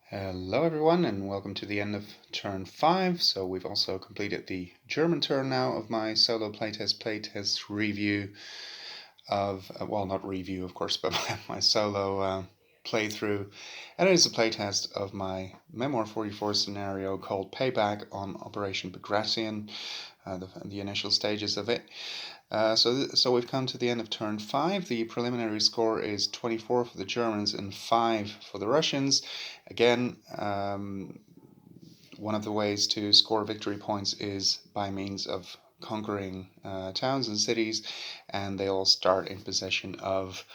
Hello everyone and welcome to the end of turn 5. So we've also completed the German turn now of my solo playtest review of, well, not review of course, but my solo playthrough. And it is a playtest of my Memoir 44 scenario called Payback on Operation Bagration, the initial stages of it. So we've come to the end of turn 5. The preliminary score is 24 for the Germans and 5 for the Russians. Again, one of the ways to score victory points is by means of conquering towns and cities, and they all start in possession of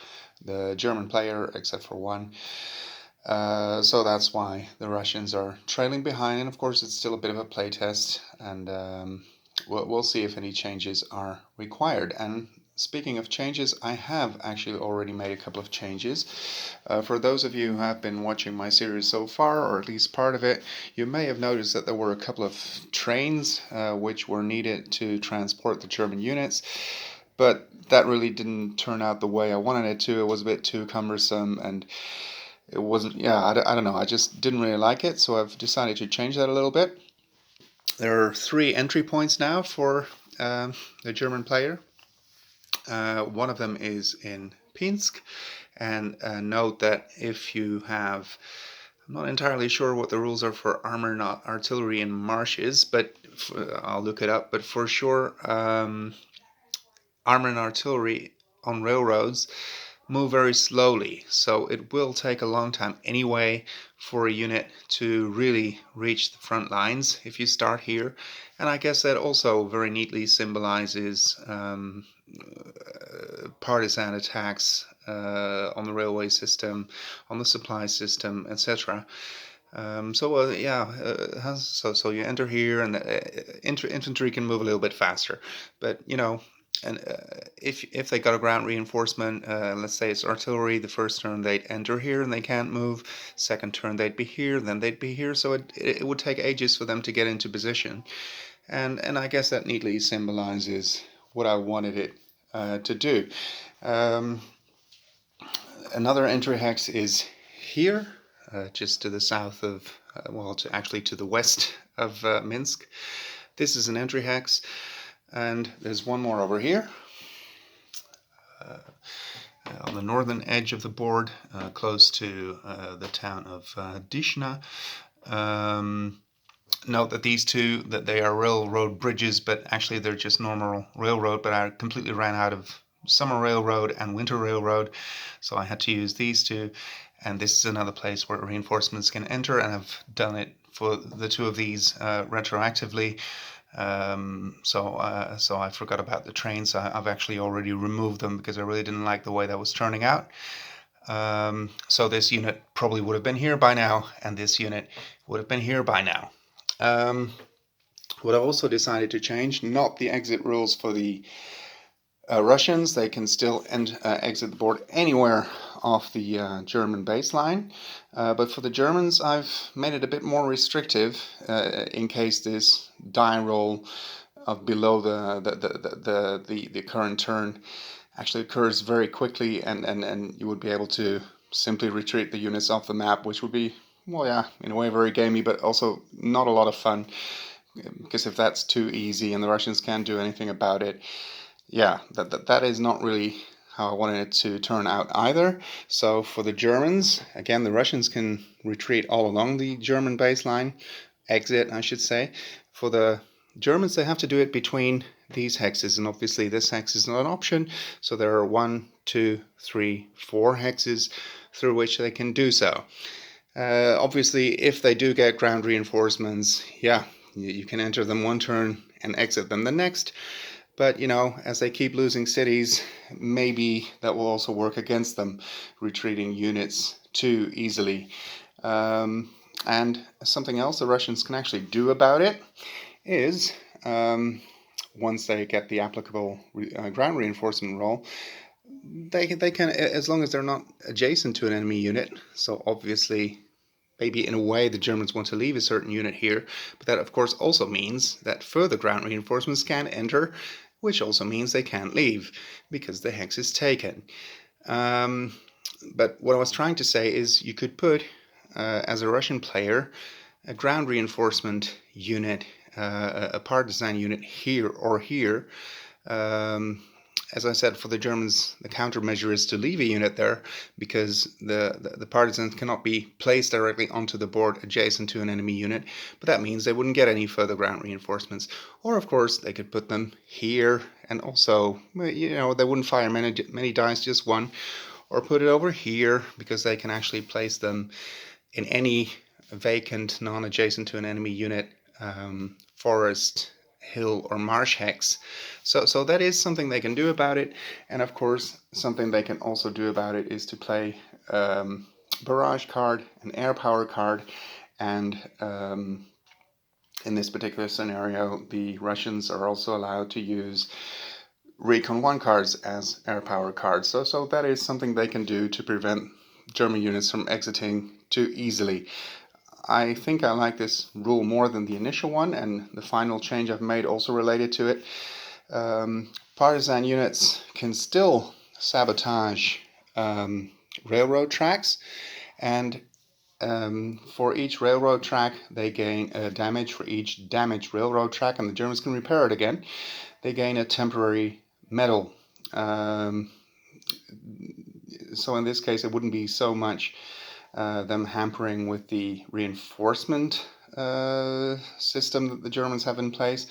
the German player except for one. So that's why the Russians are trailing behind, and of course it's still a bit of a playtest, and we'll see if any changes are required. And speaking of changes, I have actually already made a couple of changes. For those of you who have been watching my series so far, or at least part of it, you may have noticed that there were a couple of trains which were needed to transport the German units. But that really didn't turn out the way I wanted it to. It was a bit too cumbersome, and it wasn't, I don't know, I just didn't really like it, so I've decided to change that a little bit. There are 3 entry points now for the German player. One of them is in Pinsk, and note that if you have, I'm not entirely sure what the rules are for armor, not artillery in marshes, but I'll look it up, but for sure armor and artillery on railroads move very slowly, so it will take a long time anyway for a unit to really reach the front lines if you start here. And I guess that also very neatly symbolizes partisan attacks on the railway system, on the supply system, etc. So you enter here, and infantry can move a little bit faster, but and if they got a ground reinforcement, let's say it's artillery, the first turn they'd enter here and they can't move. Second turn they'd be here, then they'd be here. So it would take ages for them to get into position, and I guess that neatly symbolizes what I wanted it to do. Another entry hex is here, just to the south of, actually to the west of Minsk. This is an entry hex, and there's one more over here on the northern edge of the board, close to the town of Dishna. Note that these two, that they are railroad bridges, but actually they're just normal railroad, but I completely ran out of summer railroad and winter railroad, so I had to use these two. And this is another place where reinforcements can enter, and I've done it for the two of these retroactively. So I forgot about the trains. I've actually already removed them because I really didn't like the way that was turning out. So this unit probably would have been here by now, and this unit would have been here by now. What I also decided to change, not the exit rules for the Russians. They can still exit the board anywhere off the German baseline, but for the Germans I've made it a bit more restrictive in case this die roll of below the current turn actually occurs very quickly, and you would be able to simply retreat the units off the map, which would be, well, yeah, in a way very gamey, but also not a lot of fun, because if that's too easy and the Russians can't do anything about it, yeah, that is not really how I wanted it to turn out either. So for the Germans, again, the Russians can retreat all along the German baseline, exit, I should say. For the Germans, they have to do it between these hexes, and obviously this hex is not an option, so there are 1, 2, 3, 4 hexes through which they can do so. Obviously, if they do get ground reinforcements, yeah, you can enter them one turn and exit them the next. But, as they keep losing cities, maybe that will also work against them, retreating units too easily. And something else the Russians can actually do about it is, once they get the applicable ground reinforcement roll, they can, as long as they're not adjacent to an enemy unit, so obviously maybe in a way the Germans want to leave a certain unit here, but that of course also means that further ground reinforcements can enter, which also means they can't leave because the hex is taken. But what I was trying to say is you could put as a Russian player, a ground reinforcement unit, a partisan unit here or here. As I said, for the Germans, the countermeasure is to leave a unit there because the partisans cannot be placed directly onto the board adjacent to an enemy unit, but that means they wouldn't get any further ground reinforcements. Or, of course, they could put them here, and also, they wouldn't fire many dice, just one, or put it over here because they can actually place them in any vacant, non-adjacent to an enemy unit forest, hill, or marsh hex. So that is something they can do about it. And of course, something they can also do about it is to play barrage card, an air power card, and in this particular scenario, the Russians are also allowed to use Recon 1 cards as air power cards. So that is something they can do to prevent German units from exiting too easily. I think I like this rule more than the initial one, and the final change I've made also related to it. Partisan units can still sabotage railroad tracks, and for each railroad track they gain damage. For each damaged railroad track, and the Germans can repair it again, they gain a temporary medal. So in this case, it wouldn't be so much them hampering with the reinforcement system that the Germans have in place,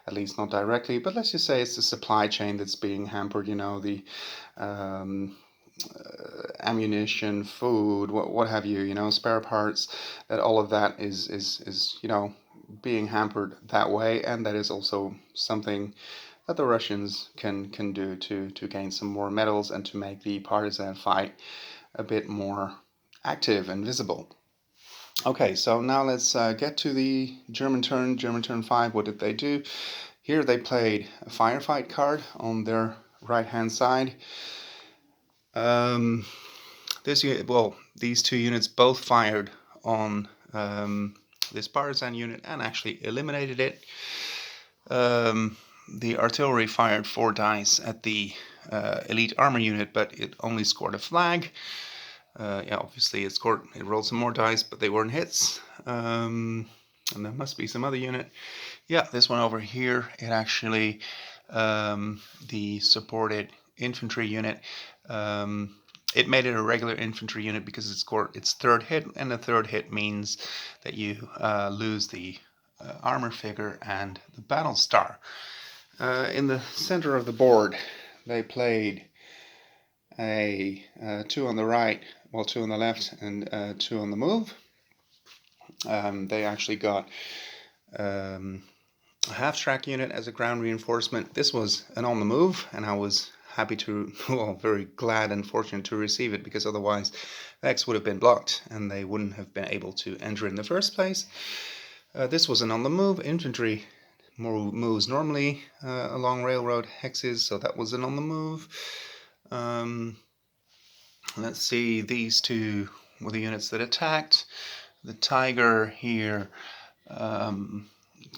at least not directly, but let's just say it's the supply chain that's being hampered, the ammunition, food, what have you, spare parts, that all of that is being hampered that way, and that is also something that the Russians can do to gain some more medals and to make the partisan fight a bit more active and visible. Okay, so now let's get to the German turn 5. What did they do? Here they played a firefight card on their right-hand side. These two units both fired on this partisan unit and actually eliminated it. The artillery fired 4 dice at the elite armor unit, but it only scored a flag. Obviously it rolled some more dice, but they weren't hits. And there must be some other unit. Yeah, this one over here, it actually, the supported infantry unit, it made it a regular infantry unit because it scored its 3rd hit, and the 3rd hit means that you lose the armor figure and the battle star. In the center of the board, they played a 2 on the right, 2 on the left, and 2 on the move. They actually got a half-track unit as a ground reinforcement. This was an on the move, and I was happy very glad and fortunate to receive it, because otherwise the X would have been blocked and they wouldn't have been able to enter in the first place. This was an on the move. Infantry moves normally along railroad hexes, so that was an on the move. Let's see, these two were the units that attacked. The Tiger here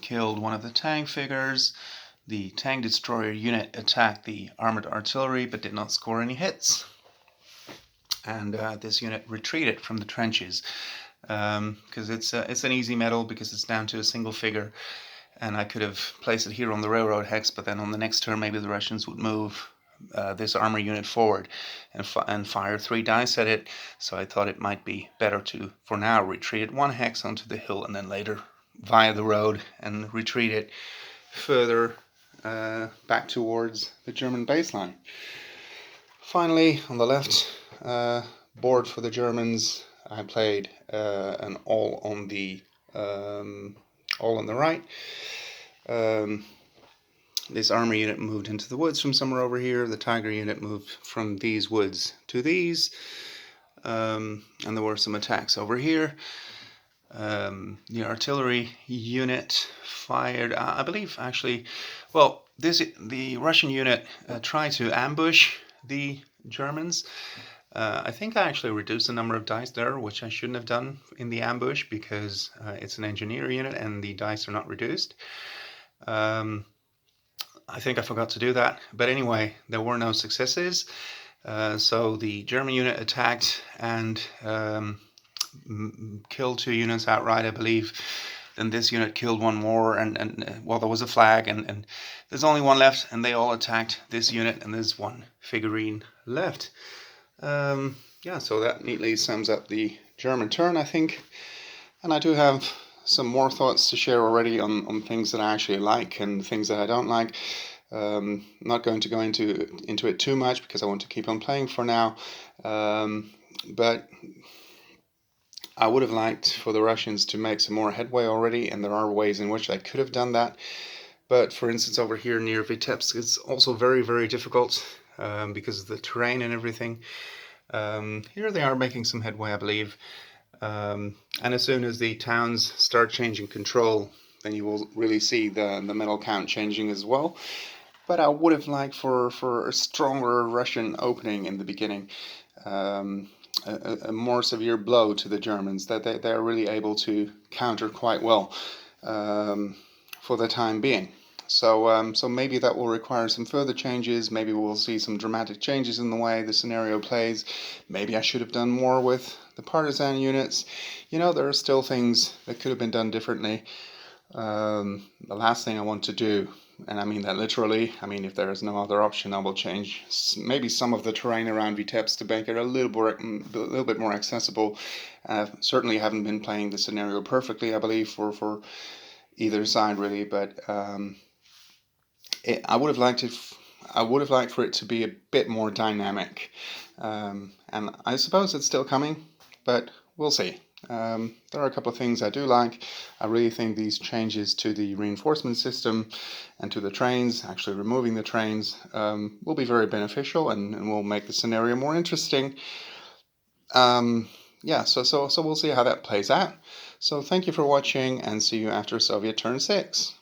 killed one of the tank figures. The tank destroyer unit attacked the armored artillery but did not score any hits. And this unit retreated from the trenches because it's an easy medal because it's down to a single figure. And I could have placed it here on the railroad hex, but then on the next turn maybe the Russians would move this armor unit forward and fire 3 dice at it. So I thought it might be better to, for now, retreat it 1 hex onto the hill and then later via the road and retreat it further back towards the German baseline. Finally, on the left board for the Germans, I played an all on the right. This armor unit moved into the woods from somewhere over here. The Tiger unit moved from these woods to these. And there were some attacks over here. The artillery unit fired, I believe, actually, the Russian unit tried to ambush the Germans. I think I actually reduced the number of dice there, which I shouldn't have done in the ambush because it's an engineer unit and the dice are not reduced. I think I forgot to do that, but anyway, there were no successes. So the German unit attacked, and killed 2 units outright, I believe. Then this unit killed one more, and well, there was a flag, and there's only one left, and they all attacked this unit, and there's one figurine left. Yeah, so that neatly sums up the German turn, I think. And I do have some more thoughts to share already on things that I actually like and things that I don't like. Not going to go into it too much because I want to keep on playing for now. But I would have liked for the Russians to make some more headway already, and there are ways in which they could have done that. But for instance, over here near Vitebsk, it's also very, very difficult because of the terrain and everything. Here they are making some headway, I believe. And as soon as the towns start changing control, then you will really see the medal count changing as well. But I would have liked for a stronger Russian opening in the beginning. A more severe blow to the Germans that they are really able to counter quite well for the time being. So maybe that will require some further changes. Maybe we'll see some dramatic changes in the way the scenario plays. Maybe I should have done more with the partisan units. There are still things that could have been done differently. The last thing I want to do, and I mean that literally, if there is no other option, I will change maybe some of the terrain around Vitebsk to make it a little bit more accessible. Certainly haven't been playing the scenario perfectly, I believe, for either side really, but I would have liked for it to be a bit more dynamic, and I suppose it's still coming, but we'll see. There are a couple of things I do like. I really think these changes to the reinforcement system and to the trains, actually removing the trains, will be very beneficial and will make the scenario more interesting. Yeah, so we'll see how that plays out. So thank you for watching, and see you after Soviet turn 6.